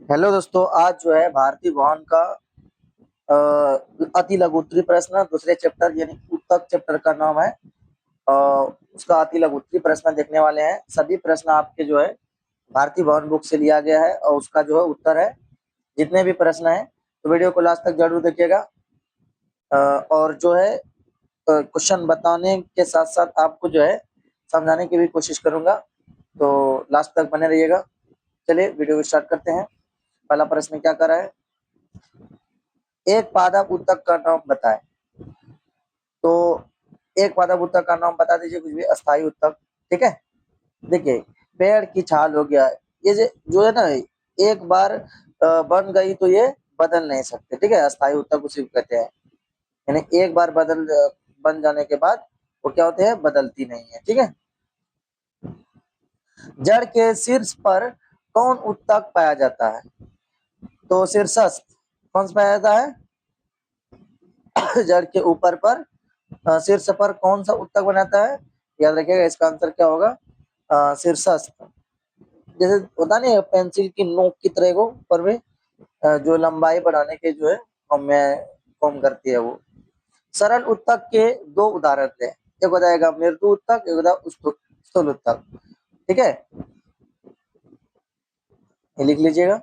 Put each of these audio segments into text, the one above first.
Hello दोस्तों, आज जो है भारतीय भवन का अ, अति लघु उत्तरीय प्रश्न दूसरे चैप्टर यानी उत्तक चैप्टर का नाम है। अ, उसका अति लघु उत्तरीय प्रश्न देखने वाले हैं। सभी प्रश्न आपके जो है भारतीय भवन बुक से लिया गया है और उसका जो है उत्तर है। जितने भी प्रश्न है तो वीडियो को लास्ट तक जरूर देखिएगा। और जो है क्वेश्चन बताने के साथ साथ आपको जो है समझाने की भी कोशिश करूंगा, तो लास्ट तक बने रहिएगा। चलिए वीडियो को स्टार्ट करते हैं। पहला प्रश्न क्या कर रहा है, एक पादप उत्तक का नाम बताएं। तो एक पादप उत्तक का नाम बता दीजिए, कुछ भी अस्थायी उत्तक। ठीक है, देखिए पेड़ की छाल हो गया, ये जो है ना, एक बार बन गई तो ये बदल नहीं सकते। ठीक है, अस्थायी उत्तक उसी को कहते हैं, यानी एक बार बन जाने के बाद वो क्या होते हैं, बदलती नहीं है। ठीक है, जड़ के शीर्ष पर कौन उत्तक पाया जाता है? तो शीर्षस्थ कौन सा पाया जाता है? जड़ के ऊपर पर शीर्ष पर कौन सा उत्तक बनाता है? याद रखिएगा, इसका आंसर क्या होगा, शीर्षस्थ। जैसे होता नहीं पेंसिल की नोक की तरह को ऊपर में जो लंबाई बढ़ाने के जो है हमें कम करती है वो। सरल उत्तक के दो उदाहरण थे, एक हो जाएगा मृदु उत्तक, एक होता स्थूल उत्तक। ठीक है, ये लिख लीजिएगा।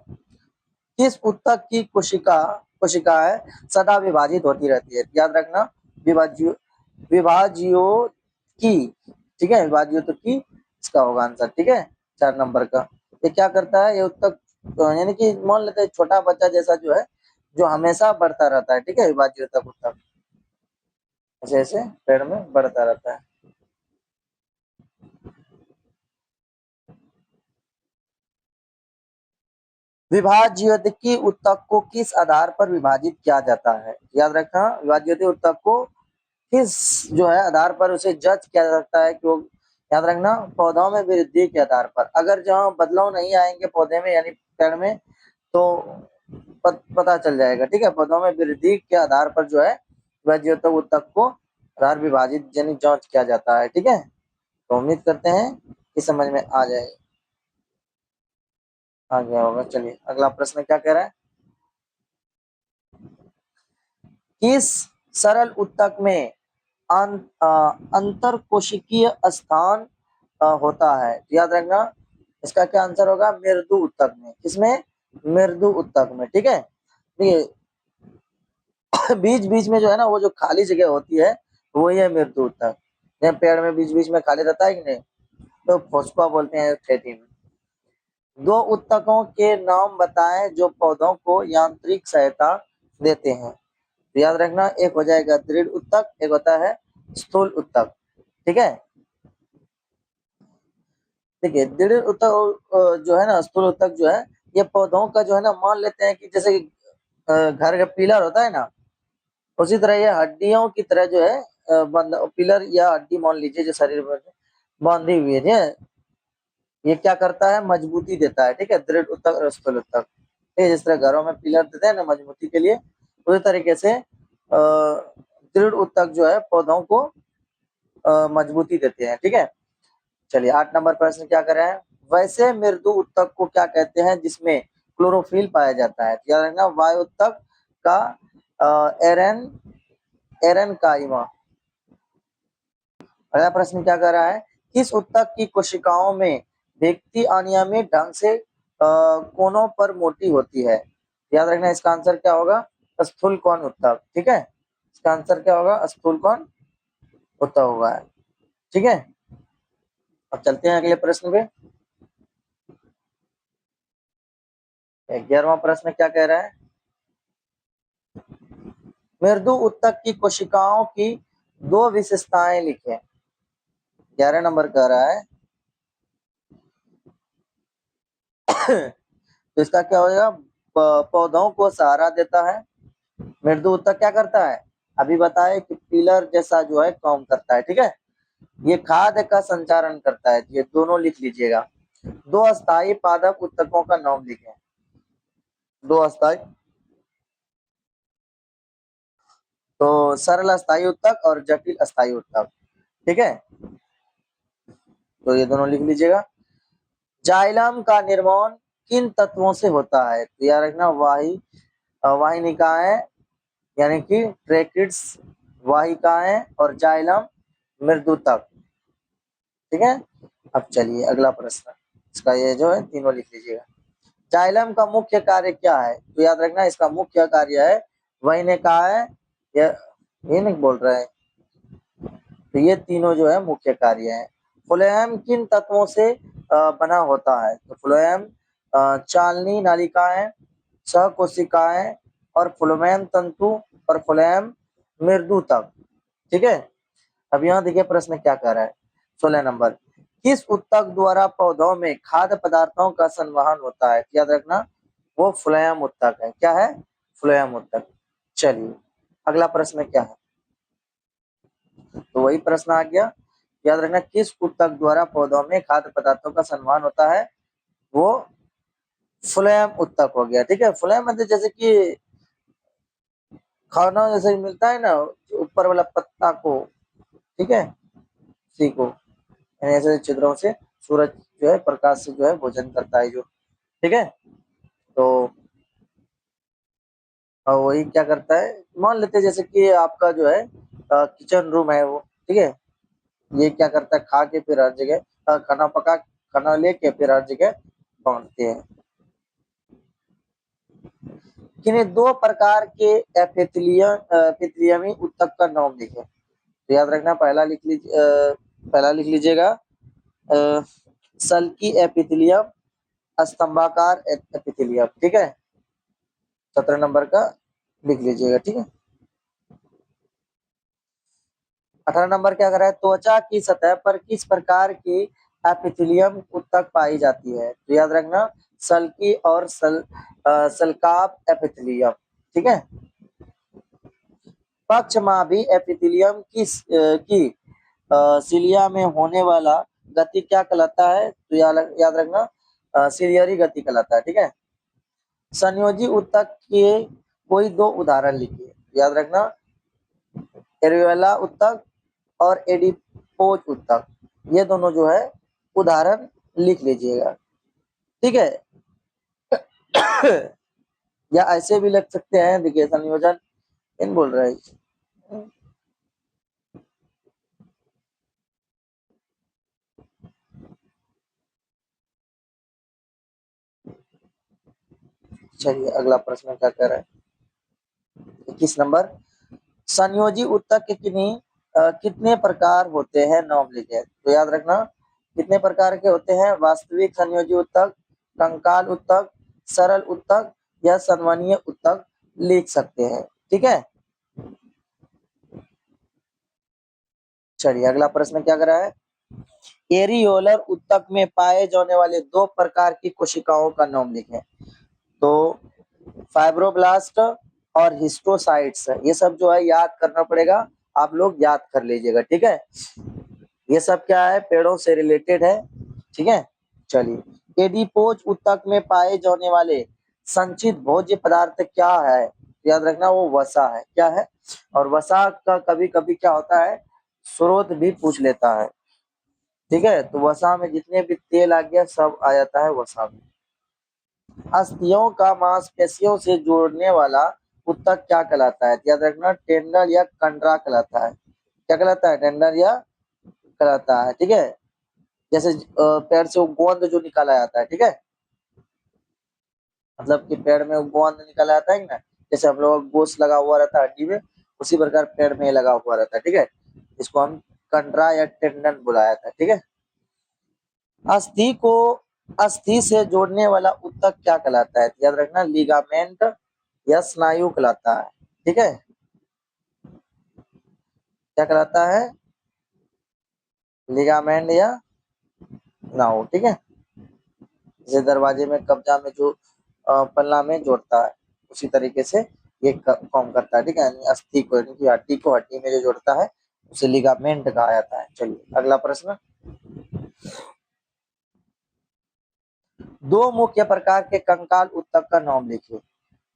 किस उत्तक की कोशिकाएं सदा विभाजित होती रहती है? याद रखना, विभाज्य विभाज्यों की। ठीक है, विभाज्यों तो की इसका होगा आंसर। ठीक है, 4 नंबर का। ये क्या करता है, ये उत्तक यानी कि मान लेते हैं छोटा बच्चा जैसा जो है, जो हमेशा बढ़ता रहता है। ठीक है, विभाज्य उत्तक ऐसे ऐसे पेड़ में बढ़ता रहता है। विभाज्योतिकी उत्तक को किस आधार पर विभाजित किया जाता है? याद रखना, विभाज्योतिक उत्तक को किस जो है आधार पर उसे जज किया जा सकता है कि वो, याद रखना, पौधों में वृद्धि के आधार पर। अगर जहाँ बदलाव नहीं आएंगे पौधे में यानी पेड़ में, तो पता चल जाएगा। ठीक है, पौधों में वृद्धि के आधार पर जो है विभाज्योतिक उत्तक को आधार विभाजित यानी जांच किया जाता है। ठीक है, तो उम्मीद करते हैं कि समझ में आ गया होगा। चलिए अगला प्रश्न क्या कह रहा है, किस सरल उत्तक में अंतर कोशिकीय स्थान होता है? याद रखना, इसका क्या आंसर होगा, मृदु उत्तक में। किसमें? मृदु उत्तक में। ठीक है, देखिए बीच बीच में जो है ना, वो जो खाली जगह होती है वही है मृदु उत्तक। जब पेड़ में बीच बीच में खाली रहता है कि नहीं, तो फोस्पा बोलते हैं खेती में। दो उत्तकों के नाम बताएं जो पौधों को यांत्रिक सहायता देते हैं। तो याद रखना, एक हो जाएगा दृढ़ उत्तक, एक होता है स्थूल उत्तक। ठीक है, देखिए दृढ़ उत्तक जो है ना, स्थूल उत्तक जो है, ये पौधों का जो है ना, मान लेते हैं कि जैसे कि घर का पिलर होता है ना, उसी तरह ये हड्डियों की तरह जो है पिलर या हड्डी मान लीजिए जो शरीर में बांधी हुई है। ये क्या करता है, मजबूती देता है। ठीक है, दृढ़ उत्तक और स्थूल उत्तक। जिस तरह घरों में पिलर देते हैं ना मजबूती के लिए, उसी तरीके से दृढ़ उत्तक जो है पौधों को मजबूती देते हैं। ठीक है, चलिए 8 नंबर प्रश्न क्या कर रहे हैं, वैसे मृदु उत्तक को क्या कहते हैं जिसमें क्लोरोफिल पाया जाता है? याद रखना, वायु उत्तक का एरन एरन काइमा। अगला प्रश्न क्या कर रहा है, किस उत्तक की कोशिकाओं में व्यक्ति अनियमित ढंग से कोनों पर मोटी होती है? याद रखना, इसका आंसर क्या होगा, स्थूल कोण उत्तक। ठीक है, इसका आंसर क्या होगा, स्थूल कोण उत्तक होगा। ठीक है, अब चलते हैं अगले प्रश्न पे। 11वां प्रश्न क्या कह रहा है, मृदु उत्तक की कोशिकाओं की दो विशेषताएं लिखें। 11 नंबर कह रहा है तो इसका क्या हो जाएगा, पौधों को सहारा देता है। मृदु उत्तक क्या करता है, अभी बताए कि पिलर जैसा जो है काम करता है। ठीक है, ये खाद्य का संचारण करता है। ये दोनों लिख लीजिएगा। दो अस्थायी पादप उत्तकों का नाम लिखें। दो अस्थायी, तो सरल अस्थायी उत्तक और जटिल अस्थायी उत्तक। ठीक है, तो ये दोनों लिख लीजिएगा। जाइलम का निर्माण किन तत्वों से होता है? तो याद रखना वाहिनिकाएं यानी कि ट्रैकिड्स, वाहिकाएं और जाइलम मृदुतक। ठीक है। अब चलिए अगला प्रश्न, इसका ये जो है तीनों लिख लीजिएगा। जाइलम का मुख्य कार्य क्या है? तो याद रखना इसका मुख्य कार्य है वाहिनिकाएं, ये नहीं बोल रहा है, तो ये तीनों जो है मुख्य कार्य है। फ्लोएम किन तत्वों से बना होता है? तो फ्लोएम चालनी नालिकाएं, सहकोशिकाएं और फ्लोएम तंतु और फ्लोएम मृदुतक। ठीक है। अब यहाँ देखिए प्रश्न क्या कर रहा है। 16 नंबर, किस उत्तक द्वारा पौधों में खाद्य पदार्थों का संवहन होता है? याद रखना वो फ्लोएम उत्तक है। क्या है? फ्लोएम उत्तक। चलिए अगला प्रश्न क्या है, तो वही प्रश्न आ गया। याद रखना किस उत्तक द्वारा पौधों में खाद्य पदार्थों का संवहन होता है? वो फ्लोएम उत्तक हो गया। ठीक है। फ्लोएम मतलब जैसे कि खाना जैसे मिलता है ना ऊपर वाला पत्ता को, ठीक है, उसी को, यानी ऐसे छिद्रों से सूरज जो है प्रकाश से जो है भोजन करता है जो। ठीक है। तो वही क्या करता है, मान लेते हैं जैसे कि आपका जो है किचन रूम है वो, ठीक है, ये क्या करता है खा के फिर हर जगह खाना लेके फिर हर जगह बांटते हैं। किन्हीं दो प्रकार के एपिथेलियमी उत्तक का नाम लिखें। तो याद रखना पहला लिख लीजिएगा सल्की एपिथेलियम, स्तंभाकार एपिथेलियम। ठीक है। 17 नंबर का लिख लीजिएगा। ठीक है। 18 नंबर क्या कर रहा है, त्वचा की सतह पर किस प्रकार की एपिथेलियम उत्तक पाई जाती है? तो याद रखना सल्की और सल्काप एपिथेलियम। ठीक है। पक्षमाभी एपिथेलियम की सिलिया में होने वाला गति क्या कहलाता है? तो याद रखना सिलियरी गति कहलाता है। ठीक है। संयोजी उत्तक के कोई दो उदाहरण लिखिए। याद रखना एरियोला उत्तक और एडिपोज उत्तक, ये दोनों जो है उदाहरण लिख लीजिएगा। ठीक है। या ऐसे भी लिख सकते हैं, देखिए संयोजन इन बोल रहा है। चलिए अगला प्रश्न क्या कह रहा है, 21 नंबर, संयोजी उत्तक के कितने प्रकार होते हैं? नाम लिखे। तो याद रखना कितने प्रकार के होते हैं? वास्तविक संयोजी उत्तक, कंकाल उत्तक, सरल उत्तक या संवहनीय उत्तक लिख सकते हैं। ठीक है। चलिए अगला प्रश्न क्या कर रहा है, एरियोलर उत्तक में पाए जाने वाले दो प्रकार की कोशिकाओं का नाम लिखें। तो फाइब्रोब्लास्ट और हिस्टोसाइट्स, ये सब जो है याद करना पड़ेगा, आप लोग याद कर लीजिएगा। ठीक है। ये सब क्या है, पेड़ों से रिलेटेड है। ठीक है। चलिए एडिपोज उत्तक में पाए जाने वाले संचित भोज्य पदार्थ क्या है? याद रखना वो वसा है। क्या है? और वसा का कभी कभी क्या होता है, स्रोत भी पूछ लेता है। ठीक है। तो वसा में जितने भी तेल आ गया सब आ जाता है वसा में। अस्थियों का मांसपेशियों से जोड़ने वाला उत्तक क्या कहलाता है? याद रखना टेंडर या कंडरा कहलाता है। क्या कहलाता है? टेंडर या कहलाता है। ठीक है। जैसे पैर से वो गोंद जो निकाला जाता है। ठीक है। मतलब कि पेड़ में वो गोंद निकाला जाता है ना, जैसे हम लोग गोश्त लगा हुआ रहता है हड्डी में, उसी प्रकार पेड़ में लगा हुआ रहता है। ठीक है। इसको हम कंडरा या टेंडन बुलाया था। ठीक है। अस्थि को अस्थि से जोड़ने वाला उत्तक क्या कहलाता है? याद रखना लिगामेंट या स्नायु कहलाता है। ठीक है। क्या कहलाता है? लिगामेंट या स्नायु। ठीक है। जैसे दरवाजे में कब्जा में जो पल्ला में जोड़ता है, उसी तरीके से ये फॉर्म करता है। ठीक है। यानी अस्थि को यानी कि हड्डी को हड्डी में जो जोड़ता है उसे लिगामेंट कहा जाता है। चलिए अगला प्रश्न, दो मुख्य प्रकार के कंकाल उत्तक का नाम लिखिए।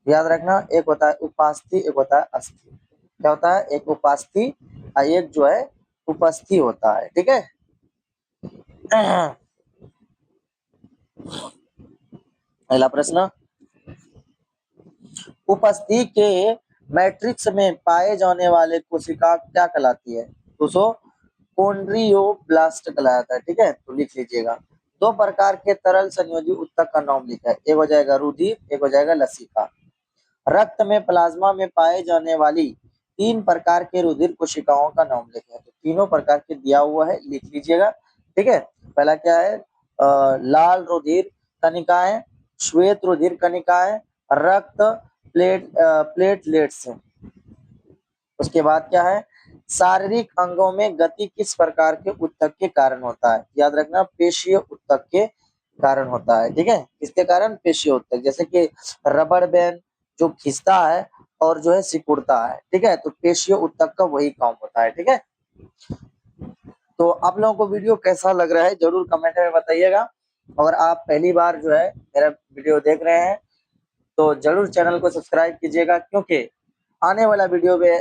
याद रखना एक होता है उपास्थि, एक होता है अस्थि। क्या होता है? एक उपास्थि और एक जो है उपस्थि होता है। ठीक है। अगला प्रश्न, उपस्थिति के मैट्रिक्स में पाए जाने वाले कोशिका क्या कहलाती है? तो सो कॉन्ड्रियोब्लास्ट कहलाता है। ठीक है, तो लिख लीजिएगा। दो प्रकार के तरल संयोजी उत्तक का नाम लिखा है। एक हो जाएगा रुधिर, एक हो जाएगा लसिका। रक्त में प्लाज्मा में पाए जाने वाली 3 प्रकार के रुधिर कोशिकाओं का नाम लिखें। तो तीनों प्रकार के दिया हुआ है, लिख लीजिएगा। ठीक है, पहला क्या है? लाल रुधिर कणिकाएं, श्वेत रुधिर कणिकाएं, रक्त प्लेटलेट्स। उसके बाद क्या है? शारीरिक अंगों में गति किस प्रकार के उत्तक के कारण होता है? याद रखना, पेशीय उत्तक के कारण होता है। ठीक है, किसके कारण? पेशीय उत्तक। जैसे कि रबड़ बैंड जो खींचता है और जो है सिकुड़ता है। ठीक है, तो पेशीय उत्तक का वही काम होता है। ठीक है, तो आप लोगों को वीडियो कैसा लग रहा है जरूर कमेंट में बताइएगा। और आप पहली बार जो है मेरा वीडियो देख रहे हैं तो जरूर चैनल को सब्सक्राइब कीजिएगा, क्योंकि आने वाला वीडियो में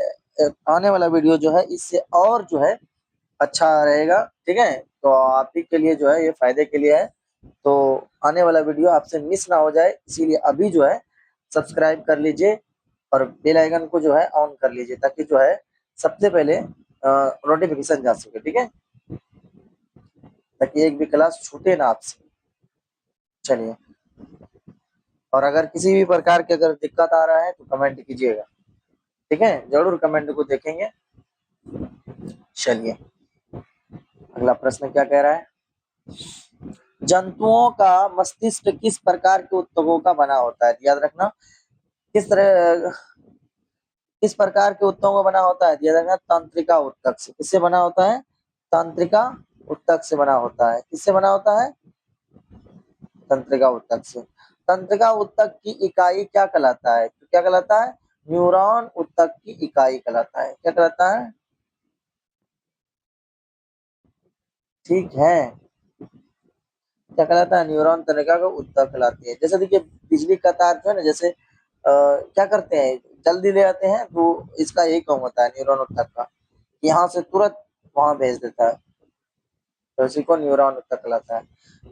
आने वाला वीडियो जो है इससे और जो है अच्छा रहेगा। ठीक है, तो आप ही के लिए जो है ये फायदे के लिए है। तो आने वाला वीडियो आपसे मिस ना हो जाए, इसीलिए अभी जो है सब्सक्राइब कर लीजिए और बेल आइकन को जो है ऑन कर लीजिए, ताकि जो है सबसे पहले नोटिफिकेशन जा सके। ठीक है, ताकि एक भी क्लास छूटे ना आपसे। चलिए, और अगर किसी भी प्रकार की अगर दिक्कत आ रहा है तो कमेंट कीजिएगा। ठीक है, जरूर कमेंट को देखेंगे। चलिए, अगला प्रश्न क्या कह रहा है? जंतुओं का मस्तिष्क किस प्रकार के उत्तकों का बना होता है? याद रखना, किस प्रकार के उत्तकों का बना होता है? याद रखना, तंत्रिका उत्तक से। किससे बना होता है? तंत्रिका उत्तक से बना होता है। किससे बना होता है? तंत्रिका उत्तक से। तंत्रिका उत्तक की इकाई क्या कहलाता है? तो क्या कहलाता है? न्यूरॉन उत्तक की इकाई कहलाता है। क्या कहलाता है? ठीक है, क्या कहलाता है? न्यूरॉन तंत्रिका का उत्तक कहलाती है। जैसे देखिए, बिजली का तार जो है ना, जैसे क्या करते हैं, जल्दी ले आते हैं, तो इसका यही काम होता है न्यूरॉन उत्तक का, यहाँ से तुरंत वहां भेज देता है, तो इसी को न्यूरॉन उत्तक कहलाता है।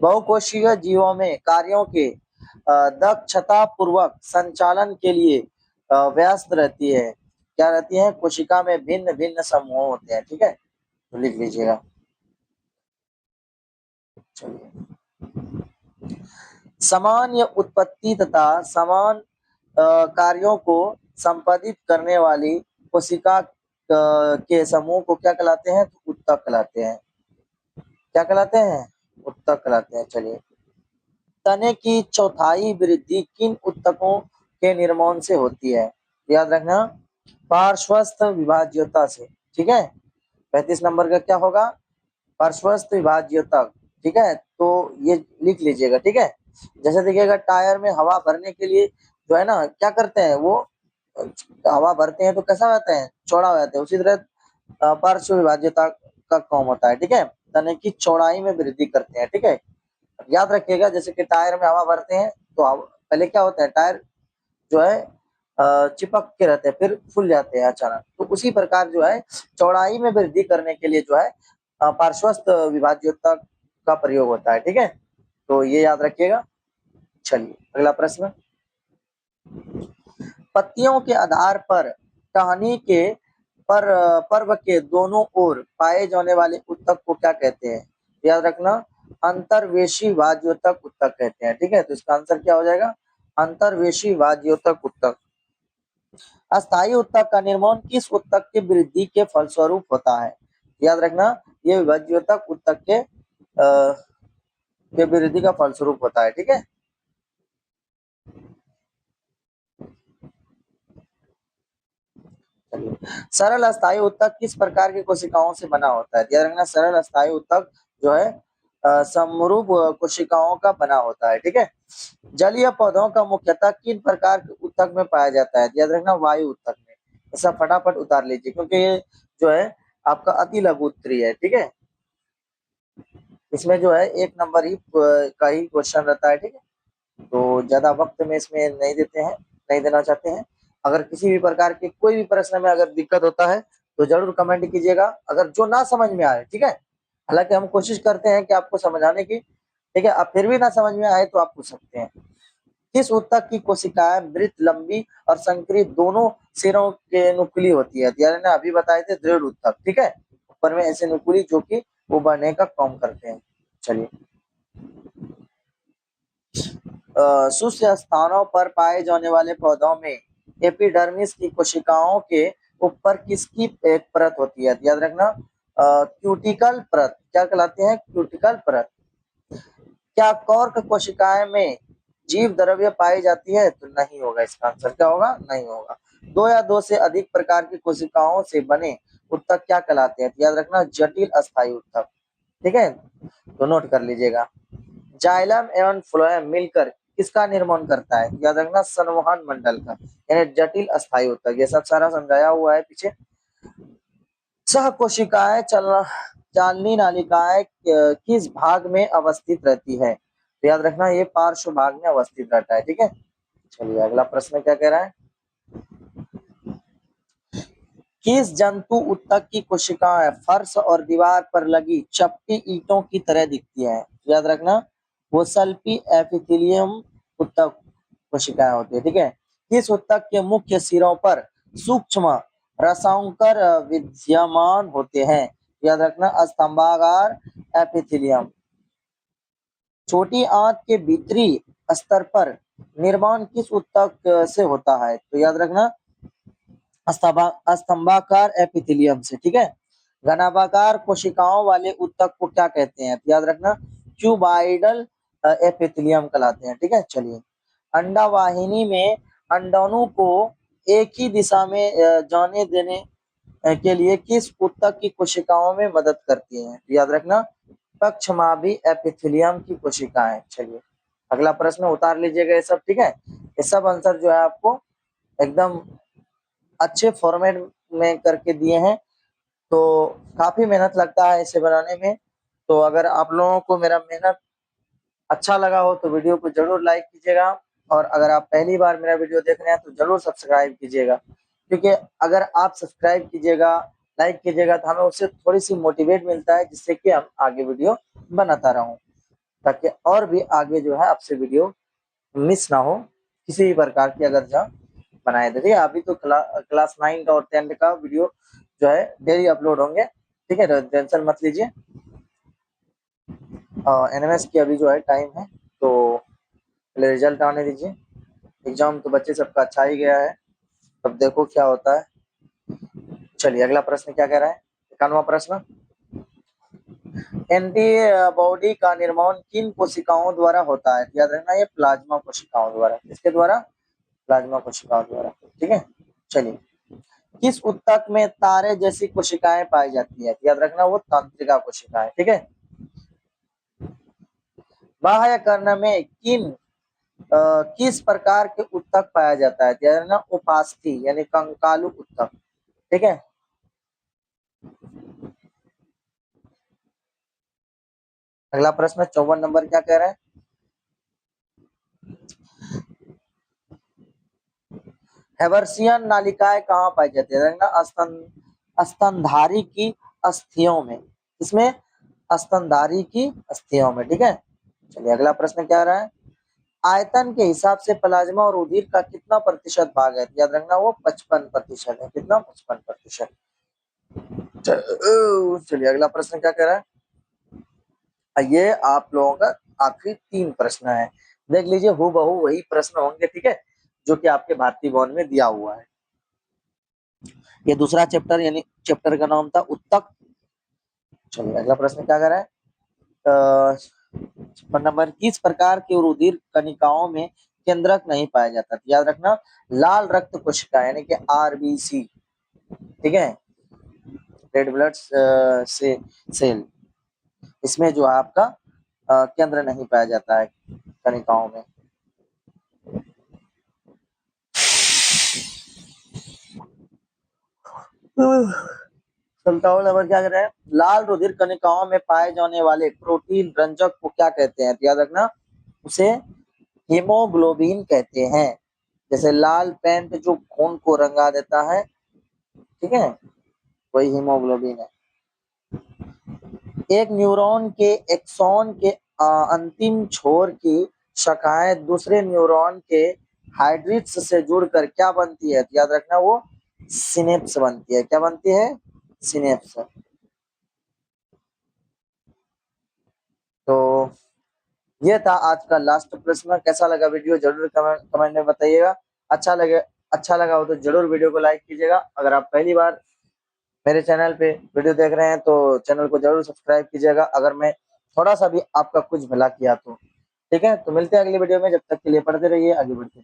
बहुकोशीय जीवों में कार्यों के दक्षता पूर्वक संचालन के लिए व्यस्त रहती है। क्या रहती है? कोशिका में भिन्न भिन्न समूह होते हैं। ठीक है, तो लिख लीजिएगा। चलिए, समान या उत्पत्ति तथा समान कार्यों को संपादित करने वाली कोशिका के समूह को क्या कहलाते हैं? तो उत्तक कहलाते हैं। क्या कहलाते हैं? उत्तक कहलाते हैं। चलिए, तने की चौथाई वृद्धि किन उत्तकों के निर्माण से होती है? याद रखना, पार्श्वस्थ विभाज्यता से। ठीक है, 35 नंबर का क्या होगा? पार्श्वस्थ विभाज्यता। ठीक है, तो ये लिख लीजिएगा। ठीक है, जैसे देखिएगा, टायर में हवा भरने के लिए जो है ना, क्या करते हैं वो, हवा भरते हैं तो कैसा रहता है? चौड़ा हो जाता है। उसी तरह पार्श्व विभाज्यता का काम होता है। ठीक है, तने की चौड़ाई में वृद्धि करते हैं। ठीक है, याद रखिएगा, जैसे कि टायर में हवा भरते हैं तो पहले क्या होता है, टायर जो है चिपक के रहते हैं, फिर फूल जाते हैं अचानक। तो उसी प्रकार जो है चौड़ाई में वृद्धि करने के लिए जो है पार्श्वस्थ विभाज्यता का प्रयोग होता है। ठीक है, तो ये याद रखिएगा। चलिए, अगला प्रश्न, पत्तियों के आधार पर टहनी के पर्व के दोनों ओर पाए जाने वाले उत्तक को क्या कहते हैं? याद रखना, अंतर्वेशी वाज्योतक उत्तक कहते हैं। ठीक है, तो इसका आंसर क्या हो जाएगा? अंतर्वेशी वाज्योतक उत्तक। अस्थायी उत्तक का निर्माण किस उत्तक की वृद्धि के फलस्वरूप होता है? याद रखना, ये वाज्योतक उत्तक के वृद्धि का फलस्वरूप होता है। ठीक है, सरल अस्थायी उत्तक किस प्रकार की कोशिकाओं से बना होता है? याद रखना, सरल अस्थायी उत्तक जो है समरूप कोशिकाओं का बना होता है। ठीक है, जलीय पौधों का मुख्यतः किन प्रकार के उत्तक में पाया जाता है? याद रखना, वायु उत्तक में। ऐसा फटाफट उतार लीजिए, क्योंकि ये जो है आपका अति लघु उत्तरीय है। ठीक है, इसमें जो है 1 नंबर ही का ही क्वेश्चन रहता है। ठीक है, तो ज्यादा वक्त में इसमें नहीं देते हैं, नहीं देना चाहते हैं। अगर किसी भी प्रकार के कोई भी प्रश्न में अगर दिक्कत होता है तो जरूर कमेंट कीजिएगा, अगर जो ना समझ में आए। ठीक है, हालांकि हम कोशिश करते हैं कि आपको समझाने की। ठीक है, अब फिर भी ना समझ में आए तो आप पूछ सकते हैं। किस ऊतक की कोशिकाएं मृत, लंबी और संकरित दोनों सिरों के नुकीली होती है? यानी ना अभी बताए थे दृढ़ ऊतक, ठीक है, ऊपर में ऐसे नुकीली जो कि उभरने का काम करते हैं। चलिए, शुष्क स्थानों पर पाए जाने वाले पौधों में एपिडर्मिस की कोशिकाओं के ऊपर किसकी एक परत होती है? याद रखना, क्यूटिकल परत। क्या कहलाते हैं? क्यूटिकल परत। क्या कॉर्क कोशिकाएं में जीव द्रव्य पाई जाती है? तो नहीं होगा, इसका आंसर क्या होगा? नहीं होगा। दो या दो से अधिक प्रकार की कोशिकाओं से बने ऊतक क्या कहलाते हैं? याद रखना, जटिल अस्थायी ऊतक, ठीक है, तो नोट कर लीजिएगा। जाइलम एवं फ्लोएम मिलकर किसका निर्माण करता है? याद रखना, संवहन मंडल का, यानी जटिल अस्थायी ऊतक। ये सब सारा समझाया हुआ है पीछे। सह कोशिकाएं चालनी नालिकाएं किस भाग में अवस्थित रहती है? तो याद रखना, ये पार्श्व भाग में अवस्थित रहता है, ठीक है। चलिए, अगला प्रश्न क्या कह रहा है? किस जंतु ऊतक की कोशिकाएं फर्श और दीवार पर लगी चपटी ईंटों की तरह दिखती हैं? याद रखना, वो सल्पी एपिथेलियम ऊतक कोशिकाएं होती है, ठीक है। किस ऊतक के मुख्य सिरों पर सूक्ष्म रसांकर विद्यमान होते हैं? याद रखना, स्तंभागार एपिथेलियम। छोटी आंत के भीतरी स्तर पर निर्माण किस ऊतक से होता है? तो याद रखना, स्तंभाकार एपिथेलियम से, ठीक है। घनाभाकार कोशिकाओं वाले ऊतक को क्या कहते हैं? याद रखना, क्यूबाइडल एपिथेलियम कहलाते हैं, ठीक है। चलिए, अंडावाहिनी में अंडाणु को एक ही दिशा में जाने देने के लिए किस ऊतक की कोशिकाओं में मदद करती हैं? याद रखना, पक्षमाभी एपिथेलियम की कोशिकाएं। चलिए, अगला प्रश्न उतार लीजिएगा ये सब, ठीक है। ये सब आंसर जो है आपको एकदम अच्छे फॉर्मेट में करके दिए हैं, तो काफी मेहनत लगता है इसे बनाने में। तो अगर आप लोगों को मेरा मेहनत अच्छा लगा हो तो वीडियो को जरूर लाइक कीजिएगा, और अगर आप पहली बार मेरा वीडियो देख रहे हैं तो जरूर सब्सक्राइब कीजिएगा, क्योंकि अगर आप सब्सक्राइब कीजिएगा, लाइक कीजिएगा, तो हमें उससे थोड़ी सी मोटिवेट मिलता है, जिससे कि हम आगे वीडियो बनाता रहूं, ताकि और भी आगे जो है आपसे वीडियो मिस ना हो किसी भी प्रकार की, अगर जहाँ बनाए थे। अभी तो क्लास 9 और 10 का वीडियो जो है डेली अपलोड होंगे, ठीक है, टेंशन मत लीजिए। एनएमएस की अभी जो है टाइम है, तो पहले रिजल्ट आने दीजिए। एग्जाम तो बच्चे सबका अच्छा ही गया है, अब देखो क्या होता है। चलिए, अगला प्रश्न क्या कह रहा है? 51वां प्रश्न, एंटीबॉडी का निर्माण किन कोशिकाओं द्वारा होता है? याद रखना, ये प्लाज्मा कोशिकाओं द्वारा। किसके द्वारा? प्लाज्मा कोशिकाओं द्वारा, ठीक है। चलिए, किस ऊतक में तारे जैसी कोशिकाएं पाई जाती है? याद रखना, वो तंत्रिका कोशिकाएं, ठीक है। बाह्य कर्ण में किस प्रकार के ऊतक पाया जाता है? याद रखना, उपास्थि यानी कंकालु ऊतक, ठीक है। अगला प्रश्न 54 नंबर क्या कह रहा है? हेबर्सियन नालिकाएं कहाँ पाई जाती है? देखना, स्तनधारी की अस्थियों में। इसमें स्तनधारी की अस्थियों में, ठीक है। चलिए, अगला प्रश्न क्या रहा है? आयतन के हिसाब से प्लाज्मा और रुधिर का कितना प्रतिशत भाग है? याद रखना, वो 55% है। कितना? 55%। चलिए, अगला प्रश्न क्या कह रहा है? ये आप लोगों का आखिरी 3 प्रश्न है, देख लीजिए, हूबहू वही प्रश्न होंगे, ठीक है, जो कि आपके भारतीय भवन में दिया हुआ है। ये दूसरा चैप्टर, यानी चैप्टर का नाम था ऊतक। चलिए, अगला प्रश्न क्या कर रहा है? 56 नंबर, किस प्रकार के रुधिर कणिकाओं में केंद्रक नहीं पाया जाता? याद रखना, लाल रक्त कोशिका यानी कि आरबीसी, ठीक है, रेड ब्लड से सेल, इसमें जो है आपका केंद्र नहीं पाया जाता है कणिकाओं में। संतावन नंबर क्या कर रहे हैं? लाल रुधिर कणिकाओं में पाए जाने वाले प्रोटीन रंजक को क्या कहते हैं? याद रखना, उसे हीमोग्लोबिन कहते हैं। जैसे लाल पेंट जो खून को रंगा देता है, ठीक है, वही हीमोग्लोबिन है। एक न्यूरॉन के एक्सॉन के अंतिम छोर की शाखाएं दूसरे न्यूरॉन के हाइड्रिट्स से जुड़कर क्या बनती है? तो याद रखना वो सिनेप्स बनती है। क्या बनती है? सिनेप्स। तो ये था आज का लास्ट प्रश्न। कैसा लगा वीडियो जरूर कमेंट में बताइएगा। अच्छा लगा हो तो जरूर वीडियो को लाइक कीजिएगा। अगर आप पहली बार मेरे चैनल पे वीडियो देख रहे हैं तो चैनल को जरूर सब्सक्राइब कीजिएगा, अगर मैं थोड़ा सा भी आपका कुछ भला किया तो। ठीक है, तो मिलते हैं अगली वीडियो में। जब तक के लिए पढ़ते रहिए, आगे बढ़ते रहिए।